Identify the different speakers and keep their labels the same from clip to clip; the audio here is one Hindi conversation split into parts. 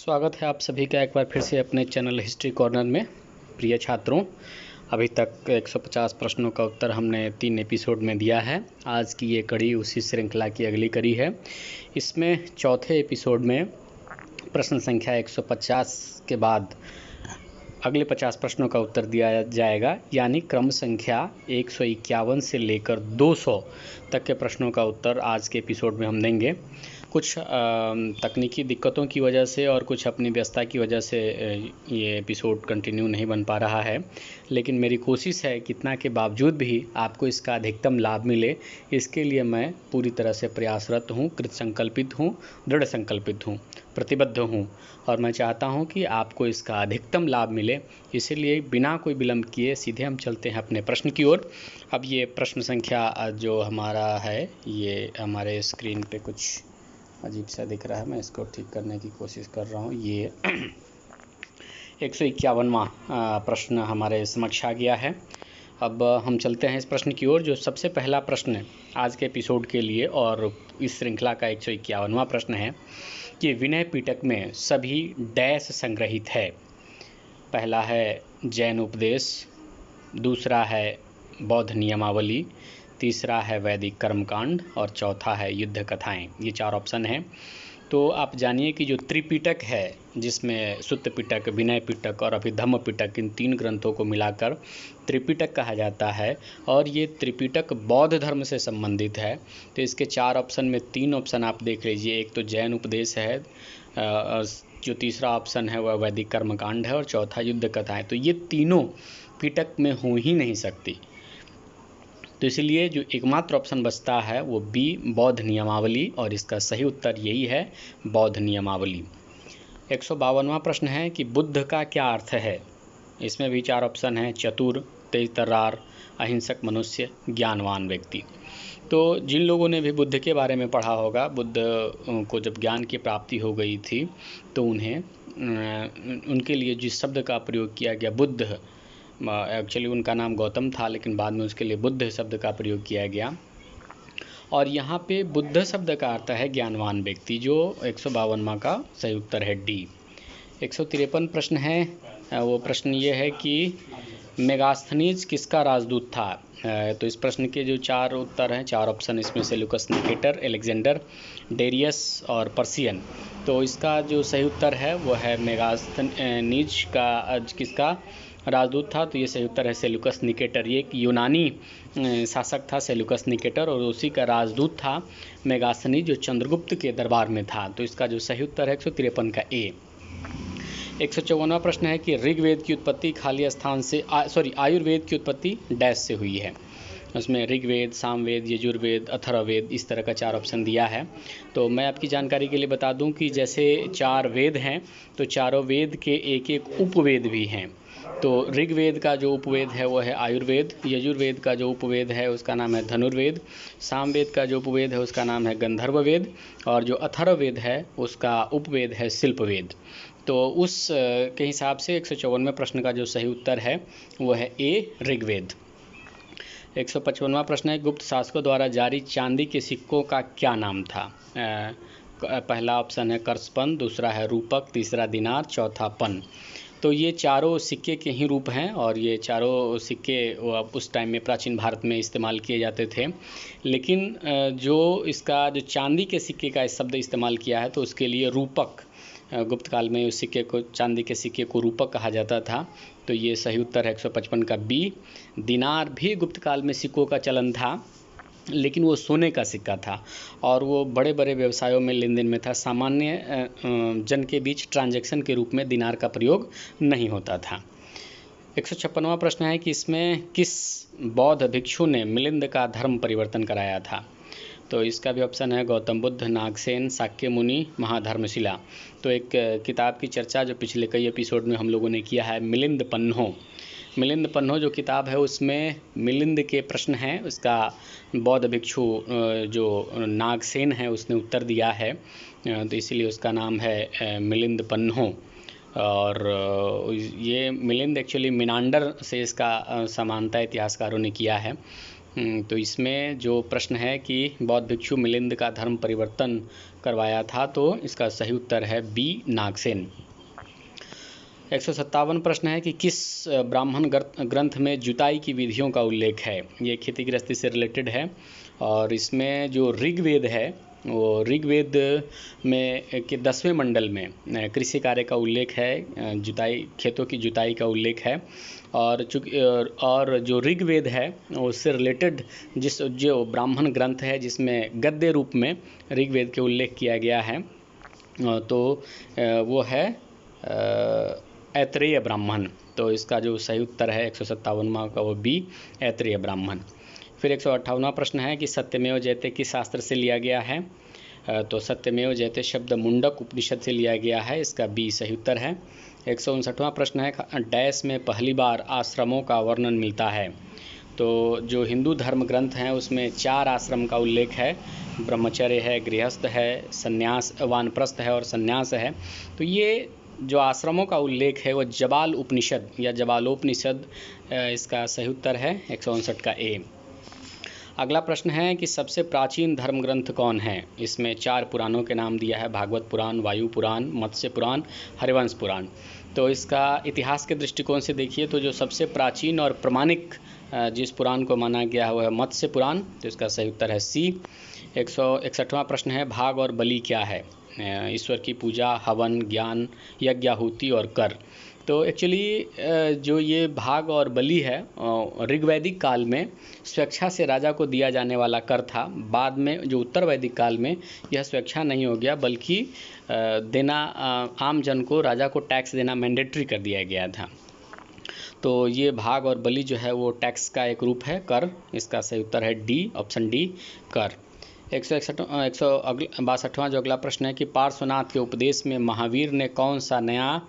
Speaker 1: स्वागत है आप सभी का एक बार फिर से अपने चैनल हिस्ट्री कॉर्नर में। प्रिय छात्रों, अभी तक 150 प्रश्नों का उत्तर हमने 3 एपिसोड में दिया है। आज की ये कड़ी उसी श्रृंखला की अगली कड़ी है। इसमें चौथे एपिसोड में प्रश्न संख्या 150 के बाद अगले 50 प्रश्नों का उत्तर दिया जाएगा, यानी क्रम संख्या 151 से लेकर 200 तक के प्रश्नों का उत्तर आज के एपिसोड में हम देंगे। कुछ तकनीकी दिक्कतों की वजह से और कुछ अपनी व्यस्तता की वजह से ये एपिसोड कंटिन्यू नहीं बन पा रहा है, लेकिन मेरी कोशिश है कितना के बावजूद भी आपको इसका अधिकतम लाभ मिले, इसके लिए मैं पूरी तरह से प्रयासरत हूँ, कृत संकल्पित हूँ, दृढ़ संकल्पित हूँ, प्रतिबद्ध हूँ और मैं चाहता हूँ कि आपको इसका अधिकतम लाभ मिले। इसीलिए बिना कोई विलंब किए सीधे हम चलते हैं अपने प्रश्न की ओर। अब ये प्रश्न संख्या जो हमारा है, ये हमारे स्क्रीन पे कुछ अजीब सा दिख रहा है, मैं इसको ठीक करने की कोशिश कर रहा हूँ। ये 151वां प्रश्न हमारे समक्ष आ गया है। अब हम चलते हैं इस प्रश्न की ओर, जो सबसे पहला प्रश्न आज के एपिसोड के लिए और इस श्रृंखला का 151वां प्रश्न है कि विनय पिटक में सभी डैश संग्रहित है। पहला है जैन उपदेश, दूसरा है बौद्ध नियमावली, तीसरा है वैदिक कर्मकांड और चौथा है युद्ध कथाएं। ये 4 ऑप्शन हैं। तो आप जानिए कि जो त्रिपिटक है, जिसमें सुत्त पिटक, विनय पिटक और अभिधम्म पिटक, इन 3 ग्रंथों को मिलाकर त्रिपिटक कहा जाता है और ये त्रिपिटक बौद्ध धर्म से संबंधित है। तो इसके 4 ऑप्शन में 3 ऑप्शन आप देख लीजिए। एक तो जैन उपदेश है, जो तीसरा ऑप्शन है वह वैदिक कर्मकांड है और चौथा युद्ध कथाएं। तो ये तीनों पिटक में हो ही नहीं सकती। तो इसलिए जो एकमात्र ऑप्शन बचता है वो बी, बौद्ध नियमावली, और इसका सही उत्तर यही है, बौद्ध नियमावली। 152वां प्रश्न है कि बुद्ध का क्या अर्थ है। इसमें भी 4 ऑप्शन हैं, चतुर, तेजतर्रार, अहिंसक मनुष्य, ज्ञानवान व्यक्ति। तो जिन लोगों ने भी बुद्ध के बारे में पढ़ा होगा, बुद्ध को जब ज्ञान की प्राप्ति हो गई थी तो उन्हें उनके लिए जिस शब्द का प्रयोग किया गया, बुद्ध, एक्चुअली उनका नाम गौतम था लेकिन बाद में उसके लिए बुद्ध शब्द का प्रयोग किया गया। और यहाँ पे बुद्ध शब्द का अर्थ है ज्ञानवान व्यक्ति, जो 152वां का सही उत्तर है डी। 153 प्रश्न है, वो प्रश्न ये है कि मेगास्थनीज किसका राजदूत था। तो इस प्रश्न के जो 4 उत्तर हैं, 4 ऑप्शन, इसमें सेल्यूकस निकेटर, अलेक्जेंडर, डेरियस और पर्सियन। तो इसका जो सही उत्तर है वो है मेगास्थनीज का किसका राजदूत था। तो ये सही उत्तर है सेल्यूकस निकेटर। ये एक यूनानी शासक था सेल्यूकस निकेटर और उसी का राजदूत था मेगास्थनीज, जो चंद्रगुप्त के दरबार में था। तो इसका जो सही उत्तर है 153 का ए। 154वां प्रश्न है कि ऋग्वेद की उत्पत्ति खाली स्थान से आयुर्वेद की उत्पत्ति डैश से हुई है। उसमें ऋग्वेद, सामवेद, यजुर्वेद, अथर्ववेद, इस तरह का 4 ऑप्शन दिया है। तो मैं आपकी जानकारी के लिए बता दूं कि जैसे 4 वेद हैं तो चारों वेद के एक एक उपवेद भी हैं। तो ऋग्वेद का जो उपवेद है वो है आयुर्वेद, यजुर्वेद का जो उपवेद है उसका नाम है धनुर्वेद, सामवेद का जो उपवेद है उसका नाम है गंधर्ववेद और जो अथर्ववेद है उसका उपवेद है शिल्पवेद। तो उस के हिसाब से 154वें प्रश्न का जो सही उत्तर है वो है ए, ऋग्वेद। 155वां प्रश्न है गुप्त शासकों द्वारा जारी चांदी के सिक्कों का क्या नाम था। पहला ऑप्शन है कर्षपन, दूसरा है रूपक, तीसरा दिनार, चौथा पन। तो ये चारों सिक्के के ही रूप हैं और ये चारों सिक्के उस टाइम में प्राचीन भारत में इस्तेमाल किए जाते थे। लेकिन जो इसका जो चांदी के सिक्के का शब्द इस्तेमाल किया है तो उसके लिए रूपक, गुप्त काल में उस सिक्के को, चांदी के सिक्के को रूपक कहा जाता था। तो ये सही उत्तर है 155 का बी। दिनार भी गुप्त काल में सिक्कों का चलन था, लेकिन वो सोने का सिक्का था और वो बड़े बड़े व्यवसायों में लेन देन में था। सामान्य जन के बीच ट्रांजैक्शन के रूप में दिनार का प्रयोग नहीं होता था। 156वां प्रश्न है कि इसमें किस बौद्ध भिक्षु ने मिलिंद का धर्म परिवर्तन कराया था। तो इसका भी ऑप्शन है गौतम बुद्ध, नागसेन, शाक्य मुनि, महाधर्मशिला। तो एक किताब की चर्चा जो पिछले कई एपिसोड में हम लोगों ने किया है, मिलिंद पन्हो। मिलिंद पन्हो जो किताब है उसमें मिलिंद के प्रश्न हैं, उसका बौद्ध भिक्षु जो नागसेन है उसने उत्तर दिया है, तो इसीलिए उसका नाम है मिलिंद पन्हो। और ये मिलिंद एक्चुअली मिनांडर से इसका समानता इतिहासकारों ने किया है। तो इसमें जो प्रश्न है कि बौद्ध भिक्षु मिलिंद का धर्म परिवर्तन करवाया था, तो इसका सही उत्तर है बी नागसेन। 157 प्रश्न है कि किस ब्राह्मण ग्रंथ में जुताई की विधियों का उल्लेख है। ये खेती गृहस्थी से रिलेटेड है और इसमें जो ऋग्वेद है वो ऋग्वेद में के 10वें मंडल में कृषि कार्य का उल्लेख है, जुताई खेतों की जुताई का उल्लेख है। और जो ऋग्वेद है उससे रिलेटेड जो ब्राह्मण ग्रंथ है जिसमें गद्य रूप में ऋग्वेद के उल्लेख किया गया है, तो वो है ऐत्रेय ब्राह्मण। तो इसका जो सही उत्तर है 157वां का वो बी ऐत्रेय ब्राह्मण। फिर 158वां प्रश्न है कि सत्यमेव जयते किस शास्त्र से लिया गया है। तो सत्यमेव जयते शब्द मुंडक उपनिषद से लिया गया है, इसका बी सही उत्तर है। 159वां प्रश्न है डैश में पहली बार आश्रमों का वर्णन मिलता है। तो जो हिंदू धर्म ग्रंथ हैं उसमें 4 आश्रम का उल्लेख है, ब्रह्मचर्य है, गृहस्थ है, संन्यास वानप्रस्थ है और संन्यास है। तो ये जो आश्रमों का उल्लेख है वो जबाल उपनिषद या जबालोपनिषद इसका सही उत्तर है 159 का ए। अगला प्रश्न है कि सबसे प्राचीन धर्म ग्रंथ कौन है। इसमें 4 पुराणों के नाम दिया है, भागवत पुराण, वायु पुराण, मत्स्य पुराण, हरिवंश पुराण। तो इसका इतिहास के दृष्टिकोण से देखिए तो जो सबसे प्राचीन और प्रमाणिक जिस पुराण को माना गया है वह है मत्स्य पुराण, तो इसका सही उत्तर है सी। 161वां प्रश्न है भाग और बलि क्या है। ईश्वर की पूजा, हवन, ज्ञान, यज्ञाहुति और कर। तो एक्चुअली जो ये भाग और बलि है ऋग्वैदिक काल में स्वेच्छा से राजा को दिया जाने वाला कर था। बाद में जो उत्तर वैदिक काल में यह स्वेच्छा नहीं हो गया बल्कि देना आम जन को, राजा को टैक्स देना मैंडेटरी कर दिया गया था। तो ये भाग और बलि जो है वो टैक्स का एक रूप है, कर। इसका सही उत्तर है डी, ऑप्शन डी, कर। 162वां जो अगला प्रश्न है कि पार्श्वनाथ के उपदेश में महावीर ने कौन सा नया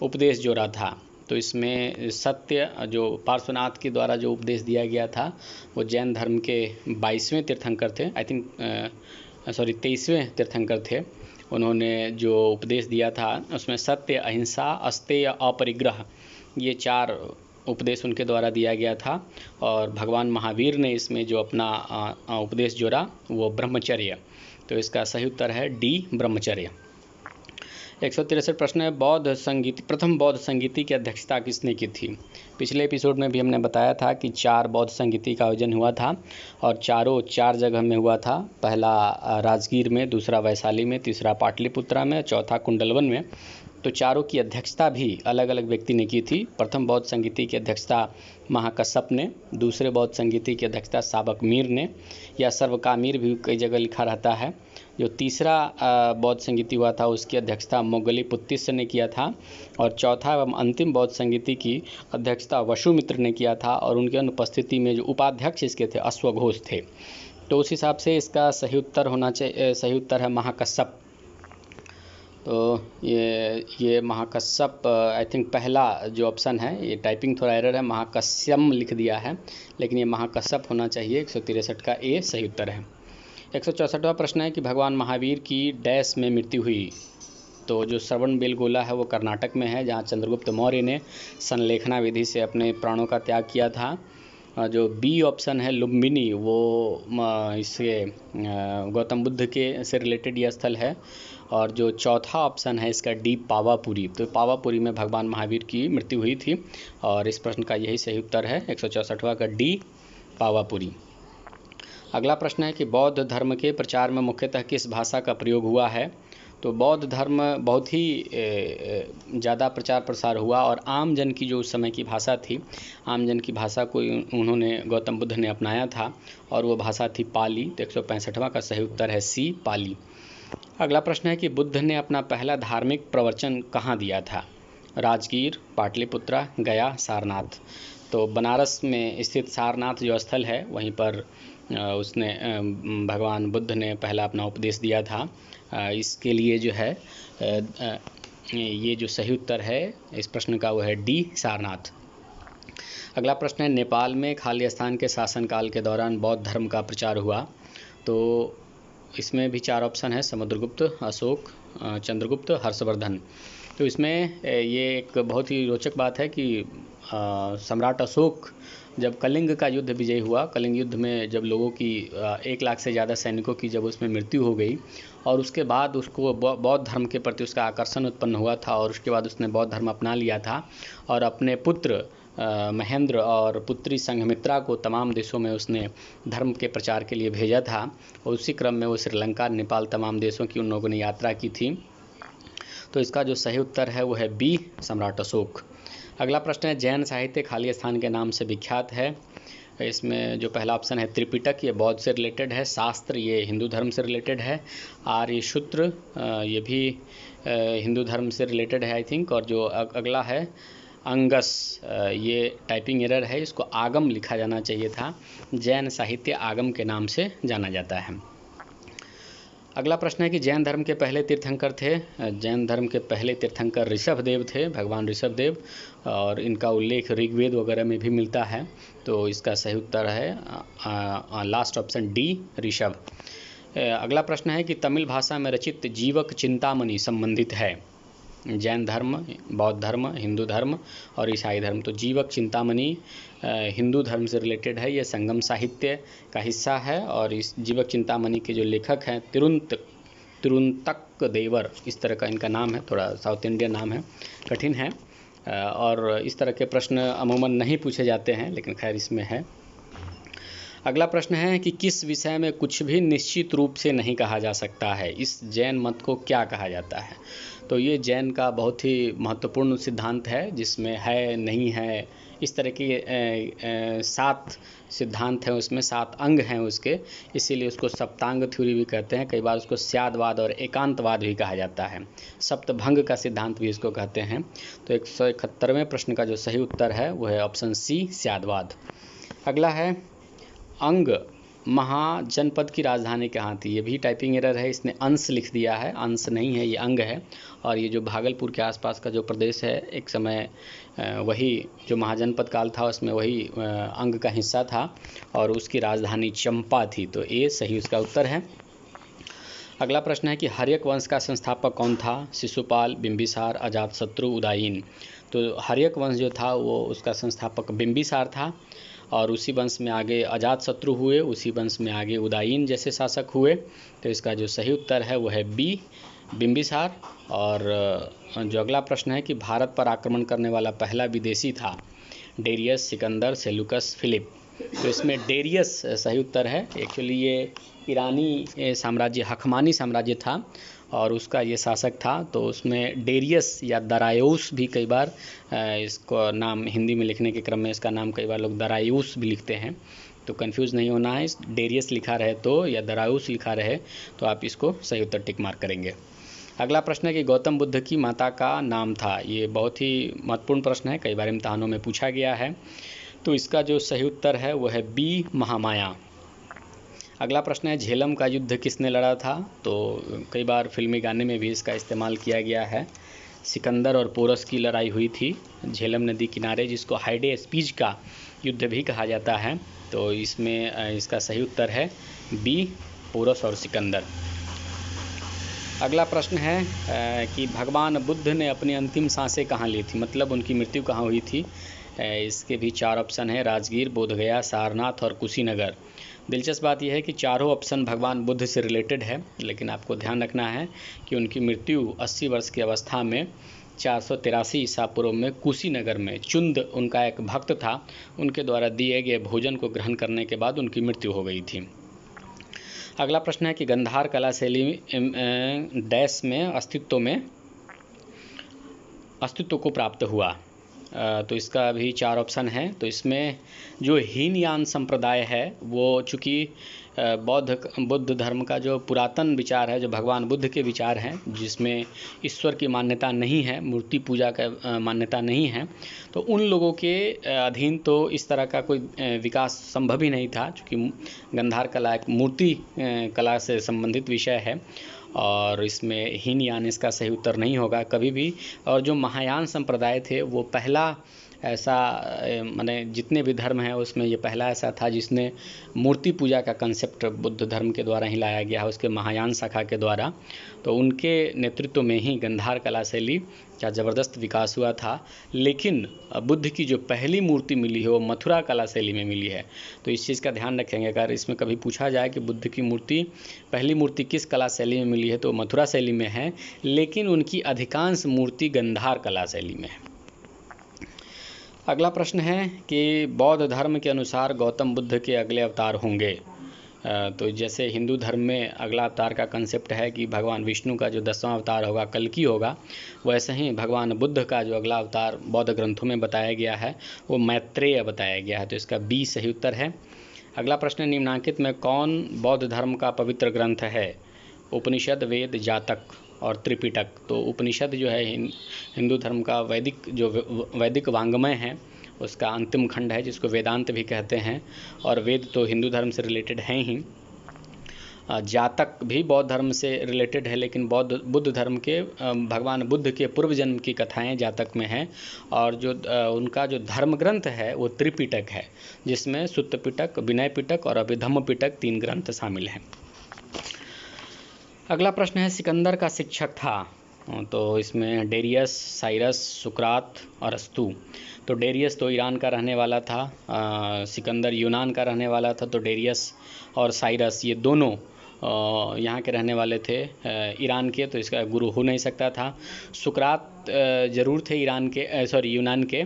Speaker 1: उपदेश जोड़ा था। तो इसमें सत्य, जो पार्श्वनाथ के द्वारा जो उपदेश दिया गया था वो जैन धर्म के 22वें तीर्थंकर थे, 23वें तीर्थंकर थे। उन्होंने जो उपदेश दिया था उसमें सत्य, अहिंसा, अस्तेय, अपरिग्रह, ये 4 उपदेश उनके द्वारा दिया गया था। और भगवान महावीर ने इसमें जो अपना उपदेश जोड़ा वो ब्रह्मचर्य। तो इसका सही उत्तर है डी, ब्रह्मचर्य। 163 प्रश्न है प्रथम बौद्ध संगीति की अध्यक्षता किसने की थी। पिछले एपिसोड में भी हमने बताया था कि 4 बौद्ध संगीति का आयोजन हुआ था और चारों 4 जगह में हुआ था। पहला राजगीर में, दूसरा वैशाली में, तीसरा पाटलिपुत्रा में, चौथा कुंडलवन में। तो चारों की अध्यक्षता भी अलग अलग व्यक्ति ने की थी। प्रथम बौद्ध संगीति की अध्यक्षता महाकश्यप ने, दूसरे बौद्ध संगीति की अध्यक्षता साबक मीर ने, या सर्वकामीर भी कई जगह लिखा रहता है। जो तीसरा बौद्ध संगीति हुआ था उसकी अध्यक्षता मोगलीपुत्तिस्य ने किया था और चौथा एवं अंतिम बौद्ध संगीति की अध्यक्षता वसुमित्र ने किया था और उनकी अनुपस्थिति में जो उपाध्यक्ष इसके थे अश्वघोष थे। तो उस हिसाब से इसका सही उत्तर होना चाहिए, सही उत्तर है महाकश्यप। तो ये महाकश्यप आई थिंक पहला जो ऑप्शन है, ये टाइपिंग थोड़ा एरर है, महाकश्यम लिख दिया है, लेकिन ये महाकश्यप होना चाहिए। 163 का ए सही उत्तर है। 164वां प्रश्न है कि भगवान महावीर की डैश में मृत्यु हुई। तो जो श्रवणबेलगोला है वो कर्नाटक में है, जहाँ चंद्रगुप्त मौर्य ने संलेखना विधि से अपने प्राणों का त्याग किया था। जो बी ऑप्शन है लुम्बिनी, वो इससे गौतम बुद्ध के से रिलेटेड यह स्थल है। और जो चौथा ऑप्शन है इसका डी, पावापुरी। तो पावापुरी में भगवान महावीर की मृत्यु हुई थी और इस प्रश्न का यही सही उत्तर है 164वां का डी, पावापुरी। अगला प्रश्न है कि बौद्ध धर्म के प्रचार में मुख्यतः किस भाषा का प्रयोग हुआ है। तो बौद्ध धर्म बहुत ही ज़्यादा प्रचार प्रसार हुआ और आम जन की जो उस समय की भाषा थी, आम जन की भाषा को उन्होंने गौतम बुद्ध ने अपनाया था और वो भाषा थी पाली। तो 165वां का सही उत्तर है सी, पाली। अगला प्रश्न है कि बुद्ध ने अपना पहला धार्मिक प्रवचन कहाँ दिया था। राजगीर, पाटलिपुत्रा, गया, सारनाथ। तो बनारस में स्थित सारनाथ जो स्थल है वहीं पर उसने भगवान बुद्ध ने पहला अपना उपदेश दिया था। इसके लिए जो है ये जो सही उत्तर है इस प्रश्न का वो है डी, सारनाथ। अगला प्रश्न है नेपाल में खालिस्तान के शासनकाल के दौरान बौद्ध धर्म का प्रचार हुआ। तो इसमें भी 4 ऑप्शन है, समुद्रगुप्त, अशोक, चंद्रगुप्त, हर्षवर्धन। तो इसमें ये एक बहुत ही रोचक बात है कि सम्राट अशोक जब कलिंग का युद्ध विजय हुआ, कलिंग युद्ध में जब लोगों की 1 लाख से ज़्यादा सैनिकों की जब उसमें मृत्यु हो गई और उसके बाद उसको बौद्ध धर्म के प्रति उसका आकर्षण उत्पन्न हुआ था और उसके बाद उसने बौद्ध धर्म अपना लिया था और अपने पुत्र महेंद्र और पुत्री संघमित्रा को तमाम देशों में उसने धर्म के प्रचार के लिए भेजा था और उसी क्रम में वो श्रीलंका, नेपाल तमाम देशों की उन लोगों ने यात्रा की थी। तो इसका जो सही उत्तर है वो है बी, सम्राट अशोक। अगला प्रश्न है, जैन साहित्य खाली स्थान के नाम से विख्यात है। इसमें जो पहला ऑप्शन है त्रिपिटक, ये बौद्ध से रिलेटेड है। शास्त्र, ये हिंदू धर्म से रिलेटेड है। आर्यशूत्र, ये भी हिंदू धर्म से रिलेटेड है आई थिंक। और जो अगला है अंगस, ये टाइपिंग एरर है, इसको आगम लिखा जाना चाहिए था। जैन साहित्य आगम के नाम से जाना जाता है। अगला प्रश्न है कि जैन धर्म के पहले तीर्थंकर थे। जैन धर्म के पहले तीर्थंकर ऋषभदेव थे, भगवान ऋषभदेव, और इनका उल्लेख ऋग्वेद वगैरह में भी मिलता है। तो इसका सही उत्तर है लास्ट ऑप्शन डी, ऋषभ। अगला प्रश्न है कि तमिल भाषा में रचित जीवक चिंतामणि संबंधित है जैन धर्म, बौद्ध धर्म, हिंदू धर्म और ईसाई धर्म। तो जीवक चिंतामणि हिंदू धर्म से रिलेटेड है, ये संगम साहित्य का हिस्सा है। और इस जीवक चिंतामणि के जो लेखक हैं तिरुंतक देवर, इस तरह का इनका नाम है, थोड़ा साउथ इंडियन नाम है, कठिन है और इस तरह के प्रश्न अमूमन नहीं पूछे जाते हैं, लेकिन खैर इसमें है। अगला प्रश्न है कि किस विषय में कुछ भी निश्चित रूप से नहीं कहा जा सकता है, इस जैन मत को क्या कहा जाता है। तो ये जैन का बहुत ही महत्वपूर्ण सिद्धांत है, जिसमें है नहीं है इस तरह के 7 सिद्धांत हैं, उसमें 7 अंग हैं उसके, इसीलिए उसको सप्तांग थ्योरी भी कहते हैं। कई बार उसको स्यादवाद और एकांतवाद भी कहा जाता है। सप्तभंग का सिद्धांत भी इसको कहते हैं। तो 171वें प्रश्न का जो सही उत्तर है वो है ऑप्शन सी, स्यादवाद। अगला है अंग महाजनपद की राजधानी कहाँ थी। ये भी टाइपिंग एरर है, इसने अंश लिख दिया है, अंश नहीं है, ये अंग है। और ये जो भागलपुर के आसपास का जो प्रदेश है, एक समय वही जो महाजनपद काल था उसमें वही अंग का हिस्सा था और उसकी राजधानी चंपा थी। तो ये सही उसका उत्तर है। अगला प्रश्न है कि हर्यक वंश का संस्थापक कौन था। शिशुपाल, बिंबिसार, अजातशत्रु, उदयीन। तो हर्यक वंश जो था वो उसका संस्थापक बिंबिसार था और उसी वंश में आगे अजातशत्रु हुए, उसी वंश में आगे उदयीन जैसे शासक हुए। तो इसका जो सही उत्तर है वो है बी, बिंबिसार। और जो अगला प्रश्न है कि भारत पर आक्रमण करने वाला पहला विदेशी था। Darius, Sikandar, Seleucus, Philip. तो इसमें डेरियस सही उत्तर है। एक्चुअली ये ईरानी साम्राज्य, हखमानी साम्राज्य था और उसका ये शासक था। तो उसमें डेरियस या दरायूस भी कई बार इसको नाम हिंदी में लिखने के क्रम में इसका नाम कई बार लोग दरायूस भी लिखते हैं, तो कंफ्यूज नहीं होना है। डेरियस लिखा रहे तो या दरायूस लिखा रहे तो आप इसको सही उत्तर टिक मार्क करेंगे। अगला प्रश्न है कि गौतम बुद्ध की माता का नाम था। ये बहुत ही महत्वपूर्ण प्रश्न है, कई बार इम्तहानों में पूछा गया है। तो इसका जो सही उत्तर है वो है बी, महामाया। अगला प्रश्न है झेलम का युद्ध किसने लड़ा था। तो कई बार फिल्मी गाने में भी इसका इस्तेमाल किया गया है। सिकंदर और पोरस की लड़ाई हुई थी झेलम नदी किनारे, जिसको हाइडे स्पीच का युद्ध भी कहा जाता है। तो इसमें इसका सही उत्तर है बी, पोरस और सिकंदर। अगला प्रश्न है कि भगवान बुद्ध ने अपनी अंतिम सांसें कहाँ ली थी, मतलब उनकी मृत्यु कहाँ हुई थी। इसके भी 4 ऑप्शन है, राजगीर, बोधगया, सारनाथ और कुशीनगर। दिलचस्प बात यह है कि चारों ऑप्शन भगवान बुद्ध से रिलेटेड है, लेकिन आपको ध्यान रखना है कि उनकी मृत्यु 80 वर्ष की अवस्था में 483 ईसा पूर्व में कुशीनगर में चुंद, उनका एक भक्त था, उनके द्वारा दिए गए भोजन को ग्रहण करने के बाद उनकी मृत्यु हो गई थी। अगला प्रश्न है कि गंधार कला शैली डैश में अस्तित्व को प्राप्त हुआ। तो इसका भी 4 ऑप्शन है। तो इसमें जो हीनयान संप्रदाय है वो चूँकि बुद्ध धर्म का जो पुरातन विचार है, जो भगवान बुद्ध के विचार हैं, जिसमें ईश्वर की मान्यता नहीं है, मूर्ति पूजा का मान्यता नहीं है, तो उन लोगों के अधीन तो इस तरह का कोई विकास संभव ही नहीं था, क्योंकि गंधार कला एक मूर्ति कला से संबंधित विषय है और इसमें हीनयान इसका सही उत्तर नहीं होगा कभी भी। और जो महायान संप्रदाय थे वो पहला ऐसा माने जितने भी धर्म हैं उसमें ये पहला ऐसा था जिसने मूर्ति पूजा का कंसेप्ट बुद्ध धर्म के द्वारा ही लाया गया है, उसके महायान शाखा के द्वारा। तो उनके नेतृत्व में ही गांधार कला शैली का ज़बरदस्त विकास हुआ था। लेकिन बुद्ध की जो पहली मूर्ति मिली है वो मथुरा कला शैली में मिली है। तो इस चीज़ का ध्यान रखेंगे। अगर इसमें कभी पूछा जाए कि बुद्ध की मूर्ति पहली मूर्ति किस कला शैली में मिली है तो मथुरा शैली में है, लेकिन उनकी अधिकांश मूर्ति गांधार कला शैली में है। अगला प्रश्न है कि बौद्ध धर्म के अनुसार गौतम बुद्ध के अगले अवतार होंगे। तो जैसे हिंदू धर्म में अगला अवतार का कंसेप्ट है कि भगवान विष्णु का जो 10वां अवतार होगा कल्कि होगा, वैसे ही भगवान बुद्ध का जो अगला अवतार बौद्ध ग्रंथों में बताया गया है वो मैत्रेय बताया गया है। तो इसका बी सही उत्तर है। अगला प्रश्न, निम्नांकित में कौन बौद्ध धर्म का पवित्र ग्रंथ है? उपनिषद, वेद, जातक और त्रिपिटक। तो उपनिषद जो है हिंदू धर्म का वैदिक वांग्मय है, उसका अंतिम खंड है जिसको वेदांत भी कहते हैं। और वेद तो हिंदू धर्म से रिलेटेड हैं ही। जातक भी बौद्ध धर्म से रिलेटेड है, लेकिन बुद्ध धर्म के भगवान बुद्ध के पूर्व जन्म की कथाएं जातक में हैं। और जो उनका जो धर्म ग्रंथ है वो त्रिपिटक है, जिसमें सुत्त पिटक, विनय पिटक और अभिधम्म पिटक 3 ग्रंथ शामिल हैं। अगला प्रश्न है, सिकंदर का शिक्षक था? तो इसमें डेरियस, साइरस, सुकरात और अरस्तु। तो डेरियस तो ईरान का रहने वाला था, सिकंदर यूनान का रहने वाला था। तो डेरियस और साइरस ये दोनों यहाँ के रहने वाले थे, ईरान के, तो इसका गुरु हो नहीं सकता था। सुकरात ज़रूर थे यूनान के,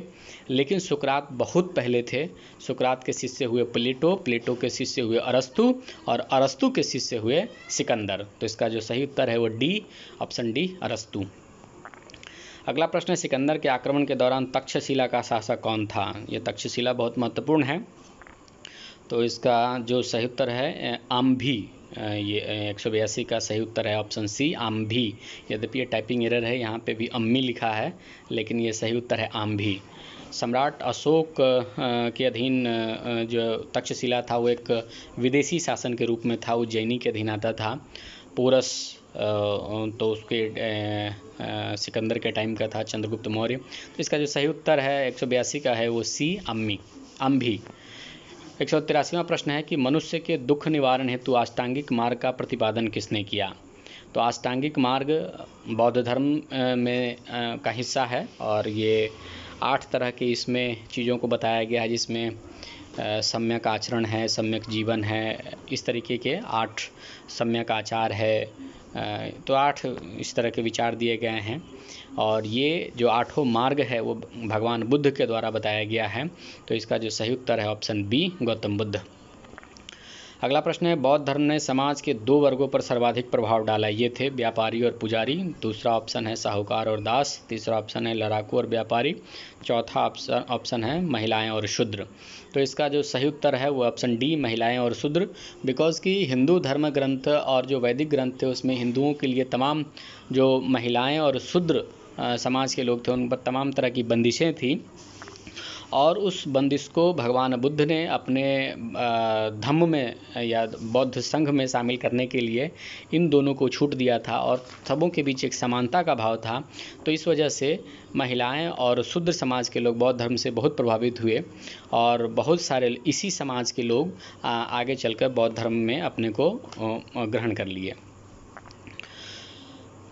Speaker 1: लेकिन सुकरात बहुत पहले थे। सुकरात के शिष्य हुए प्लेटो, प्लेटो के शिष्य हुए अरस्तु और अरस्तु के शिष्य हुए सिकंदर। तो इसका जो सही उत्तर है वो डी, ऑप्शन डी, अरस्तु। अगला प्रश्न है, सिकंदर के आक्रमण के दौरान तक्षशिला का शासक कौन था? ये तक्षशिला बहुत महत्वपूर्ण है। तो इसका जो सही उत्तर है आम्भी, ये 182 का सही उत्तर है ऑप्शन सी, आम्भी। यद्यपि ये टाइपिंग एरर है, यहाँ पे भी अम्मी लिखा है, लेकिन ये सही उत्तर है आम्भी। सम्राट अशोक के अधीन जो तक्षशिला था वो एक विदेशी शासन के रूप में था, उज्जैनी के अधीन आता था। पोरस तो उसके सिकंदर के टाइम का था, चंद्रगुप्त मौर्य। तो इसका जो सही उत्तर है 182 का है वो सी, अम्भी। 183वां प्रश्न है कि मनुष्य के दुख निवारण हेतु अष्टांगिक मार्ग का प्रतिपादन किसने किया? तो अष्टांगिक मार्ग बौद्ध धर्म में का हिस्सा है और ये 8 तरह के इसमें चीज़ों को बताया गया है, जिसमें सम्यक आचरण है, सम्यक जीवन है, इस तरीके के 8 सम्यक आचार है। तो 8 इस तरह के विचार दिए गए हैं और ये जो 8 मार्ग है वो भगवान बुद्ध के द्वारा बताया गया है। तो इसका जो सही उत्तर है ऑप्शन बी, गौतम बुद्ध। अगला प्रश्न है, बौद्ध धर्म ने समाज के 2 वर्गों पर सर्वाधिक प्रभाव डाला। ये थे व्यापारी और पुजारी। दूसरा ऑप्शन है साहूकार और दास। तीसरा ऑप्शन है लड़ाकू और व्यापारी। चौथा ऑप्शन है महिलाएं और शूद्र। तो इसका जो सही उत्तर है वो ऑप्शन डी, महिलाएं और शूद्र। बिकॉज कि हिंदू धर्म ग्रंथ और जो वैदिक ग्रंथ थे उसमें हिंदुओं के लिए तमाम जो महिलाएं और शूद्र समाज के लोग थे उन पर तमाम तरह की बंदिशें थी और उस बंदिश को भगवान बुद्ध ने अपने धम्म में या बौद्ध संघ में शामिल करने के लिए इन दोनों को छूट दिया था और सबों के बीच एक समानता का भाव था। तो इस वजह से महिलाएं और शूद्र समाज के लोग बौद्ध धर्म से बहुत प्रभावित हुए और बहुत सारे इसी समाज के लोग आगे चलकर बौद्ध धर्म में अपने को ग्रहण कर लिए।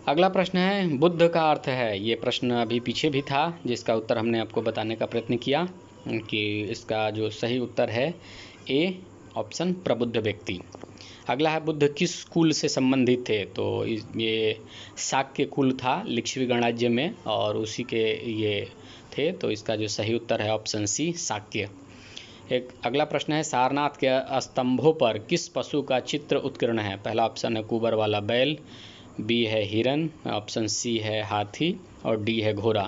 Speaker 1: अगला प्रश्न है, बुद्ध का अर्थ है। ये प्रश्न अभी पीछे भी था जिसका उत्तर हमने आपको बताने का प्रयत्न किया कि इसका जो सही उत्तर है ए, ऑप्शन प्रबुद्ध व्यक्ति। अगला है, बुद्ध किस कुल से संबंधित थे? तो ये शाक्य कुल था लिच्छवी गणराज्य में और उसी के ये थे। तो इसका जो सही उत्तर है ऑप्शन सी, शाक्य। एक अगला प्रश्न है, सारनाथ के स्तंभों पर किस पशु का चित्र उत्कीर्ण है? पहला ऑप्शन है कुबर वाला बैल, बी है हिरन, ऑप्शन सी है हाथी और डी है घोड़ा।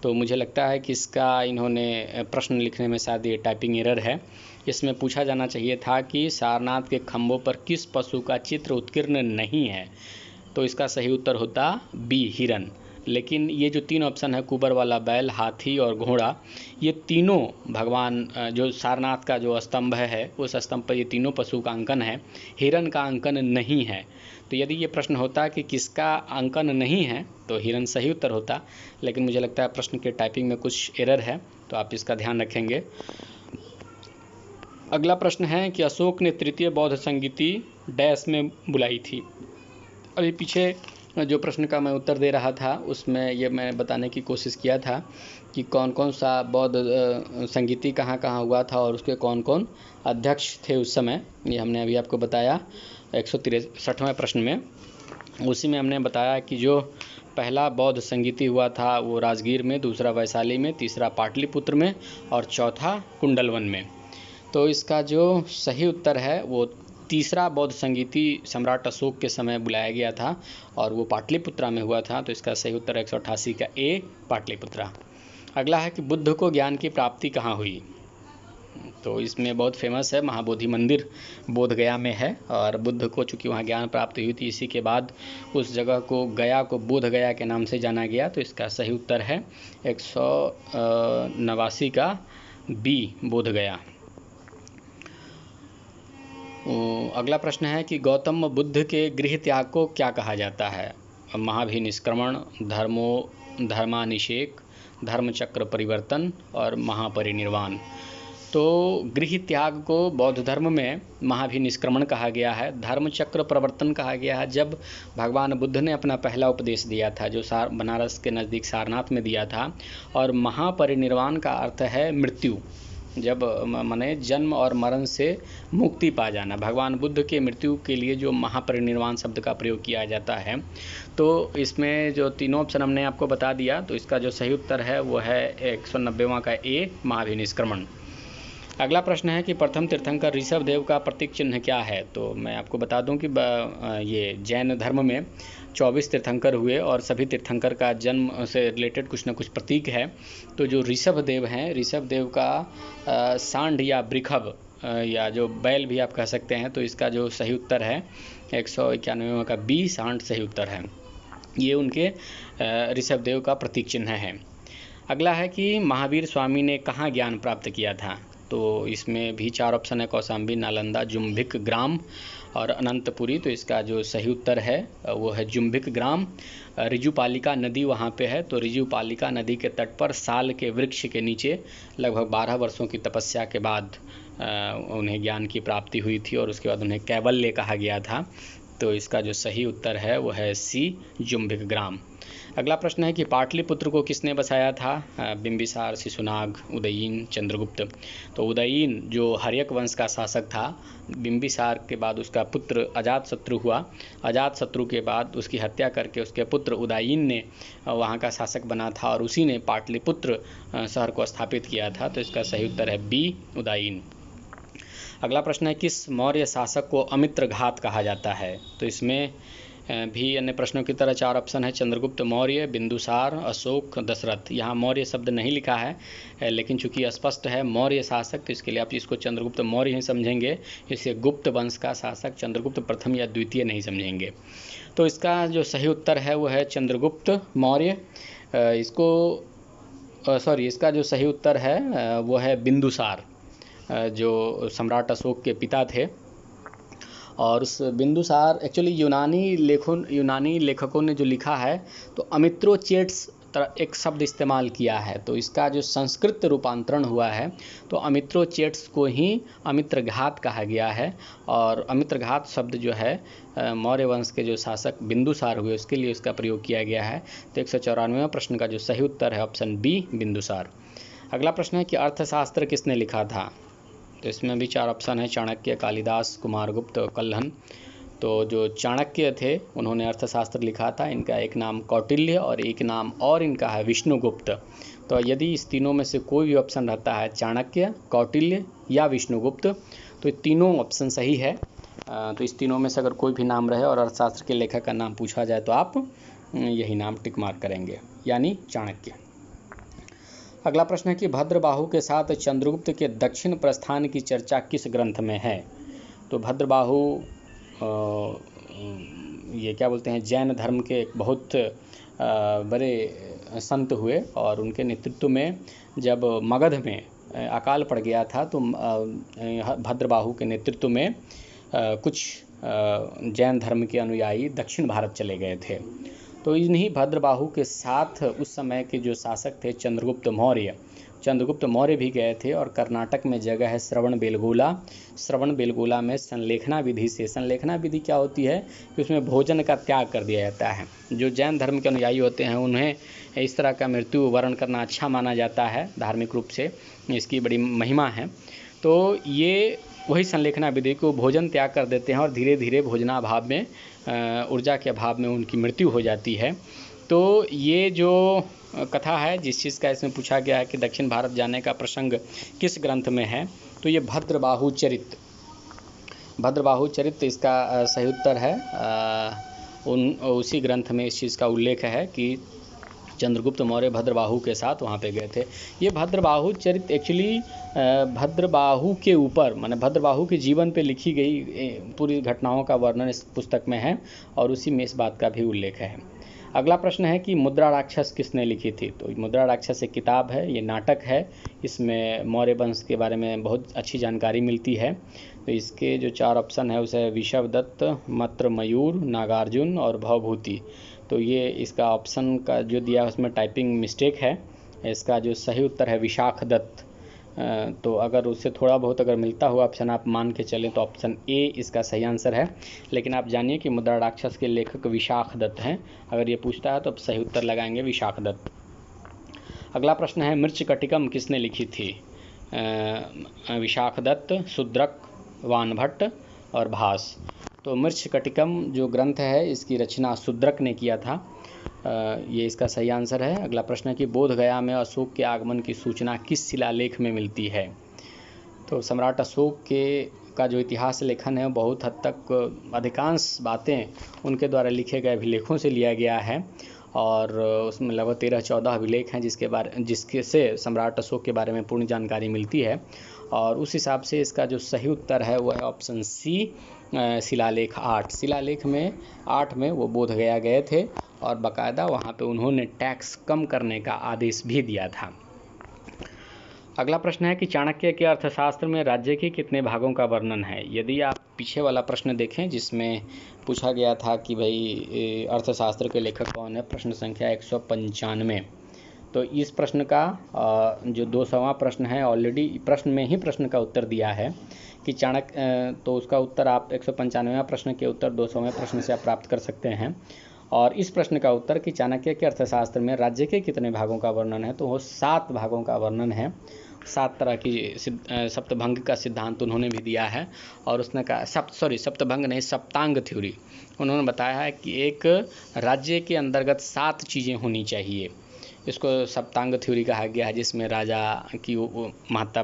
Speaker 1: तो मुझे लगता है कि इसका इन्होंने प्रश्न लिखने में शायद ये टाइपिंग एरर है। इसमें पूछा जाना चाहिए था कि सारनाथ के खंभों पर किस पशु का चित्र उत्कीर्ण नहीं है। तो इसका सही उत्तर होता बी, हिरन। लेकिन ये जो 3 ऑप्शन है, कुबर वाला बैल, हाथी और घोड़ा, ये तीनों भगवान जो सारनाथ का जो स्तंभ है उस स्तंभ पर ये तीनों पशु का अंकन है, हिरण का अंकन नहीं है। तो यदि ये प्रश्न होता कि किसका अंकन नहीं है तो हिरण सही उत्तर होता, लेकिन मुझे लगता है प्रश्न के टाइपिंग में कुछ एरर है, तो आप इसका ध्यान रखेंगे। अगला प्रश्न है कि अशोक ने तृतीय बौद्ध संगीति डैश में बुलाई थी। अभी पीछे जो प्रश्न का मैं उत्तर दे रहा था उसमें ये मैं बताने की कोशिश किया था कि कौन कौन सा बौद्ध संगीति कहाँ कहाँ हुआ था और उसके कौन कौन अध्यक्ष थे उस समय। ये हमने अभी आपको बताया 163वें प्रश्न में। उसी में हमने बताया कि जो पहला बौद्ध संगीति हुआ था वो राजगीर में, दूसरा वैशाली में, तीसरा पाटलिपुत्र में और चौथा कुंडलवन में। तो इसका जो सही उत्तर है वो तीसरा बौद्ध संगीति सम्राट अशोक के समय बुलाया गया था और वो पाटलिपुत्रा में हुआ था। तो इसका सही उत्तर 188 का ए, पाटलिपुत्रा। अगला है कि बुद्ध को ज्ञान की प्राप्ति कहाँ हुई। तो इसमें बहुत फेमस है, महाबोधि मंदिर बोध गया में है और बुद्ध को चूँकि वहाँ ज्ञान प्राप्त हुई थी, इसी के बाद उस जगह को गया को बोध गया के नाम से जाना गया। तो इसका सही उत्तर है 189 का बी, बोध गया। अगला प्रश्न है कि गौतम बुद्ध के गृह त्याग को क्या कहा जाता है। महाभिनिष्क्रमण, धर्मानिषेक, धर्मचक्र परिवर्तन और महापरिनिर्वाण। तो गृह त्याग को बौद्ध धर्म में महाभिनिष्क्रमण कहा गया है, धर्मचक्र परिवर्तन कहा गया है जब भगवान बुद्ध ने अपना पहला उपदेश दिया था जो बनारस के नज़दीक सारनाथ में दिया था, और महापरिनिर्वाण का अर्थ है मृत्यु, जब माने जन्म और मरण से मुक्ति पा जाना। भगवान बुद्ध के मृत्यु के लिए जो महापरिनिर्वाण शब्द का प्रयोग किया जाता है। तो इसमें जो तीनों ऑप्शन हमने आपको बता दिया, तो इसका जो सही उत्तर है वो है 190वां का ए, महाभिनिष्क्रमण। अगला प्रश्न है कि प्रथम तीर्थंकर ऋषभ देव का प्रतीक चिन्ह क्या है। तो मैं आपको बता दूं कि ये जैन धर्म में 24 तीर्थंकर हुए और सभी तीर्थंकर का जन्म से रिलेटेड कुछ न कुछ प्रतीक है। तो जो ऋषभ देव हैं, ऋषभ देव का सांड या वृषभ या जो बैल भी आप कह सकते हैं, तो इसका जो सही उत्तर है 191 का बी, सांड सही उत्तर है। ये उनके ऋषभ देव का प्रतीक चिन्ह है। अगला है कि महावीर स्वामी ने कहाँ ज्ञान प्राप्त किया था। तो इसमें भी 4 ऑप्शन है, कौशाम्बी, नालंदा, जुम्भिक ग्राम और अनंतपुरी। तो इसका जो सही उत्तर है वो है जुम्भिक ग्राम। ऋजुपालिका नदी वहाँ पे है, तो ऋजुपालिका नदी के तट पर साल के वृक्ष के नीचे लगभग 12 वर्षों की तपस्या के बाद उन्हें ज्ञान की प्राप्ति हुई थी और उसके बाद उन्हें कैवल्य कहा गया था। तो इसका जो सही उत्तर है वो है सी, जुम्भिक ग्राम। अगला प्रश्न है कि पाटलिपुत्र को किसने बसाया था। बिंबिसार, शिशुनाग, उदयीन, चंद्रगुप्त। तो उदयीन जो हर्यक वंश का शासक था, बिंबिसार के बाद उसका पुत्र अजातशत्रु हुआ, अजातशत्रु के बाद उसकी हत्या करके उसके पुत्र उदयीन ने वहाँ का शासक बना था और उसी ने पाटलिपुत्र शहर को स्थापित किया था। तो इसका सही उत्तर है बी, उदयीन। अगला प्रश्न है किस मौर्य शासक को अमित्रघात कहा जाता है। तो इसमें भी अन्य प्रश्नों की तरह 4 ऑप्शन है, चंद्रगुप्त मौर्य, बिंदुसार, अशोक, दशरथ। यहाँ मौर्य शब्द नहीं लिखा है, लेकिन चूंकि स्पष्ट है मौर्य शासक, तो इसके लिए आप इसको चंद्रगुप्त मौर्य ही समझेंगे। इसे गुप्त वंश का शासक चंद्रगुप्त प्रथम या द्वितीय नहीं समझेंगे। तो इसका जो सही उत्तर है वो है चंद्रगुप्त मौर्य। इसका जो सही उत्तर है वो है बिंदुसार, जो सम्राट अशोक के पिता थे। और उस बिंदुसार एक्चुअली यूनानी लेखकों ने जो लिखा है तो अमित्रोचेट्स एक शब्द इस्तेमाल किया है, तो इसका जो संस्कृत रूपांतरण हुआ है तो अमित्रोचेट्स को ही अमित्रघात कहा गया है। और अमित्रघात शब्द जो है मौर्य वंश के जो शासक बिंदुसार हुए उसके लिए इसका प्रयोग किया गया है। तो 194वें प्रश्न का जो सही उत्तर है ऑप्शन बी, बिंदुसार। अगला प्रश्न है कि अर्थशास्त्र किसने लिखा था। तो इसमें भी 4 ऑप्शन है, चाणक्य, कालिदास, कुमारगुप्त, कल्हण। तो जो चाणक्य थे उन्होंने अर्थशास्त्र लिखा था। इनका एक नाम कौटिल्य और एक नाम और इनका है विष्णुगुप्त। तो यदि इस तीनों में से कोई भी ऑप्शन रहता है, चाणक्य, कौटिल्य या विष्णुगुप्त, तो ये तीनों ऑप्शन सही है। तो इस तीनों में से अगर कोई भी नाम रहे और अर्थशास्त्र के लेखक का नाम पूछा जाए तो आप यही नाम टिक मार्क करेंगे, यानी चाणक्य। अगला प्रश्न है कि भद्रबाहु के साथ चंद्रगुप्त के दक्षिण प्रस्थान की चर्चा किस ग्रंथ में है। तो भद्रबाहु ये क्या बोलते हैं, जैन धर्म के एक बहुत बड़े संत हुए और उनके नेतृत्व में जब मगध में अकाल पड़ गया था तो भद्रबाहु के नेतृत्व में कुछ जैन धर्म के अनुयायी दक्षिण भारत चले गए थे। तो इन्हीं भद्रबाहु के साथ उस समय के जो शासक थे चंद्रगुप्त मौर्य भी गए थे और कर्नाटक में जगह है श्रवण बेलगोला में संलेखना विधि क्या होती है कि उसमें भोजन का त्याग कर दिया जाता है। जो जैन धर्म के अनुयायी होते हैं उन्हें इस तरह का मृत्यु वर्ण करना अच्छा माना जाता है, धार्मिक रूप से इसकी बड़ी महिमा है। तो ये वही संलेखना विधि को भोजन त्याग कर देते हैं और धीरे धीरे भोजनाभाव में ऊर्जा के अभाव में उनकी मृत्यु हो जाती है। तो ये जो कथा है जिस चीज़ का इसमें पूछा गया है कि दक्षिण भारत जाने का प्रसंग किस ग्रंथ में है, तो ये भद्रबाहु चरित इसका सही उत्तर है। उसी ग्रंथ में इस चीज़ का उल्लेख है कि चंद्रगुप्त मौर्य भद्रबाहु के साथ वहाँ पे गए थे। ये भद्रबाहु चरित एक्चुअली भद्रबाहु के ऊपर माने भद्रबाहु के जीवन पे लिखी गई पूरी घटनाओं का वर्णन इस पुस्तक में है और उसी में इस बात का भी उल्लेख है। अगला प्रश्न है कि मुद्रा राक्षस किसने लिखी थी? तो मुद्रा राक्षस एक किताब है, ये नाटक है, इसमें मौर्य वंश के बारे में बहुत अच्छी जानकारी मिलती है। तो इसके जो 4 ऑप्शन है उसे विषवदत्त, मत्र मयूर, नागार्जुन और भवभूति। तो ये इसका ऑप्शन का जो दिया है उसमें टाइपिंग मिस्टेक है। इसका जो सही उत्तर है विशाखदत्त। तो अगर उससे थोड़ा बहुत अगर मिलता हुआ ऑप्शन आप मान के चलें तो ऑप्शन ए इसका सही आंसर है। लेकिन आप जानिए कि मुद्रा राक्षस के लेखक विशाखदत्त हैं। अगर ये पूछता है तो आप सही उत्तर लगाएंगे विशाखदत्त। अगला प्रश्न है मृच्छकटिकम किसने लिखी थी? विशाखदत्त, शूद्रक, वानभट्ट और भास। तो मृच्छकटिकम जो ग्रंथ है इसकी रचना शूद्रक ने किया था। ये इसका सही आंसर है। अगला प्रश्न है कि बोधगया में अशोक के आगमन की सूचना किस शिलालेख में मिलती है? तो सम्राट अशोक का जो इतिहास लेखन है बहुत हद तक अधिकांश बातें उनके द्वारा लिखे गए अभिलेखों से लिया गया है और उसमें लगभग 13-14 अभिलेख हैं जिसके से सम्राट अशोक के बारे में पूर्ण जानकारी मिलती है। और उस हिसाब से इसका जो सही उत्तर है वो है ऑप्शन सी, शिलालेख 8 में वो बोधगया गए थे और बाकायदा वहाँ पे उन्होंने टैक्स कम करने का आदेश भी दिया था। अगला प्रश्न है कि चाणक्य के अर्थशास्त्र में राज्य के कितने भागों का वर्णन है? यदि आप पीछे वाला प्रश्न देखें जिसमें पूछा गया था कि भाई अर्थशास्त्र के लेखक कौन है, प्रश्न संख्या 195, तो इस प्रश्न का जो 200वां प्रश्न है ऑलरेडी प्रश्न में ही प्रश्न का उत्तर दिया है कि चाणक्य, तो उसका उत्तर आप 195वां प्रश्न के उत्तर 200वें प्रश्न से आप प्राप्त कर सकते हैं। और इस प्रश्न का उत्तर कि चाणक्य के अर्थशास्त्र में राज्य के कितने भागों का वर्णन है, तो वो 7 भागों का वर्णन है। 7 तरह की सप्तभंग का सिद्धांत उन्होंने भी दिया है और उसने कहा सप्तभंग नहीं, सप्तांग थ्योरी। उन्होंने बताया है कि एक राज्य के अंतर्गत 7 चीज़ें होनी चाहिए। इसको सप्तांग थ्योरी कहा गया है जिसमें राजा की महत्ता